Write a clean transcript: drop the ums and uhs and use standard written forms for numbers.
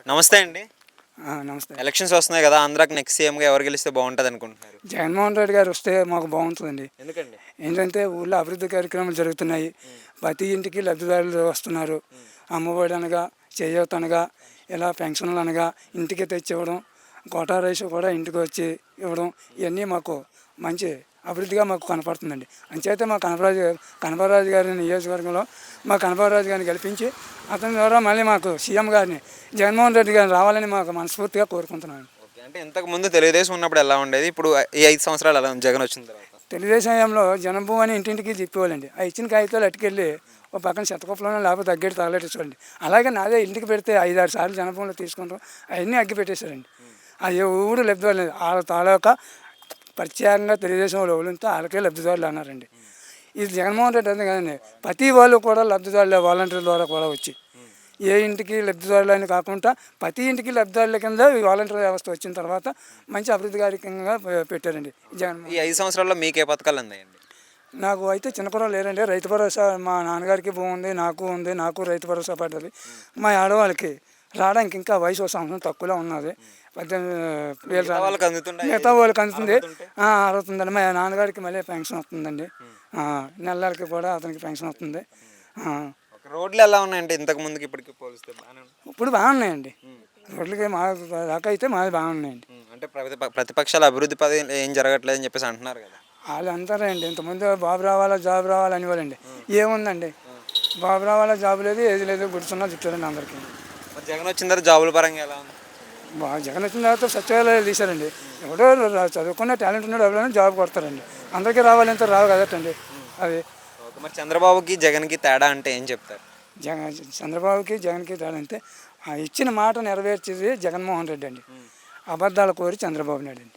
నమస్తే అండి. నమస్తే. ఎలక్షన్స్ వస్తున్నాయి కదా! ఆంధ్రాకి నెక్స్ట్ సీఎంగా ఎవరు గెలిస్తే బాగుంటది అనుకుంటున్నారు? జగన్మోహన్ రెడ్డి గారు వస్తే మాకు బాగుంటుందండి. ఎందుకండి? ఏంటంటే ఊళ్ళో అభివృద్ధి కార్యక్రమాలు జరుగుతున్నాయి. ప్రతి ఇంటికి లబ్ధిదారులు వస్తున్నారు. అమ్మఒడి అనగా, చేయూత అనగా, ఇలా పెన్షన్లు అనగా ఇంటికి తెచ్చివ్వడం, కోటా రైస్ కూడా ఇంటికి వచ్చి ఇవ్వడం, ఇవన్నీ మాకు మంచి అభివృద్ధిగా మాకు కనపడుతుందండి. అంచేతే మా కనపరాజు గారి నియోజకవర్గంలో మా కనపరాజు గారిని గెలిపించి అతని ద్వారా మళ్ళీ మాకు సీఎం గారిని జగన్మోహన్ రెడ్డి గారిని రావాలని మాకు మనస్ఫూర్తిగా కోరుకుంటున్నాను. ఓకే. అంటే ఇంతకుముందు తెలుగుదేశం ఉన్నప్పుడు ఎలా ఉండేది? ఇప్పుడు ఈ 5 సంవత్సరాలు ఎలా ఉంది జగన్ వచ్చిన తర్వాత? తెలుగుదేశం హయాంలో జనభూమి అని ఇంటింటికి చెప్పేవాళ్ళండి. ఆ ఇచ్చిన కాగితాలు అట్టుకెళ్ళి ఒక పక్కన చెత్తకుప్పలోనే లేకపోతే అగ్గేటి తగలెట్టేసుకోండి. అలాగే నాదే ఇంటికి పెడితే 5-6 సార్లు జనభూములు తీసుకుంటాం, అవన్నీ అగ్గి పెట్టేశారండి. అది ఎవరు లబ్ధిదారులు లేదు. వాళ్ళ తాలూకా ప్రత్యేకంగా తెలుగుదేశం వాళ్ళు ఎవరుంటే వాళ్ళకే లబ్ధిదారులు అన్నారండి. ఇది జగన్మోహన్ రెడ్డి అంతే కదండి, ప్రతి వాళ్ళు కూడా లబ్ధిదారులే వాలంటీర్ల ద్వారా కూడా వచ్చి ఏ ఇంటికి లబ్ధిదారులు అని కాకుండా ప్రతి ఇంటికి లబ్ధిదారుల కింద ఈ వాలంటీర్ వ్యవస్థ వచ్చిన తర్వాత మంచి అభివృద్ధి కార్యక్రమంగా పెట్టారండి జగన్. ఈ 5 సంవత్సరాల్లో మీకు ఏ పథకాలు అందాయండి? నాకు అయితే చిన్న కుర్ర లేరండి. రైతు భరోసా మా నాన్నగారికి భూమి ఉంది, నాకు ఉంది. నాకు రైతు భరోసా పడ్డది. మా ఆడవాళ్ళకి రావడానికి ఇంకా వయసు ఒక సంవత్సరం తక్కువలో ఉన్నది. 18,000 మిగతా వాళ్ళకి అందుతుంది. అడుగుతుందండి. మా నాన్నగారికి మళ్ళీ పెన్షన్ వస్తుందండి. నెలలకి కూడా అతనికి పెన్షన్ వస్తుంది. రోడ్లు ఎలా ఉన్నాయంటే ఇంతకు ముందుకి ఇప్పటికి పోలిస్తే? ఇప్పుడు బాగున్నాయండి. రోడ్లకి మా దాకా అయితే మాది బాగున్నాయండి. అంటే ప్రతిపక్షాల అభివృద్ధి పది ఏం జరగట్లేదు అని చెప్పేసి అంటున్నారు కదా. వాళ్ళు అంటారండి, ఇంతకుముందు బాబు రావాలా జాబ్ రావాలా అనేవాళ్ళండి. ఏముందండి, బాబు రావాలా జాబ్ లేదు, ఏది లేదు, గుర్తున్నా చుట్టారండి అందరికీ. మరి జగన్ వచ్చిన తర్వాత జాబుల పరంగా ఎలా ఉంది? జగన్ వచ్చిన తర్వాత సచివాలయాలు తీశారండి. ఎవడో చదువుకున్న టాలెంట్ ఉన్నాడు ఎవరైనా జాబ్ కొడతారండి. అందరికీ రావాలంటే రావు కదటండి అది. మరి చంద్రబాబుకి జగన్కి తేడా అంటే ఏం చెప్తారు? చంద్రబాబుకి జగన్కి తేడా అంటే ఇచ్చిన మాట నెరవేర్చేది జగన్మోహన్ రెడ్డి అండి. అబద్ధాల కోరి చంద్రబాబు నాయుడు అండి.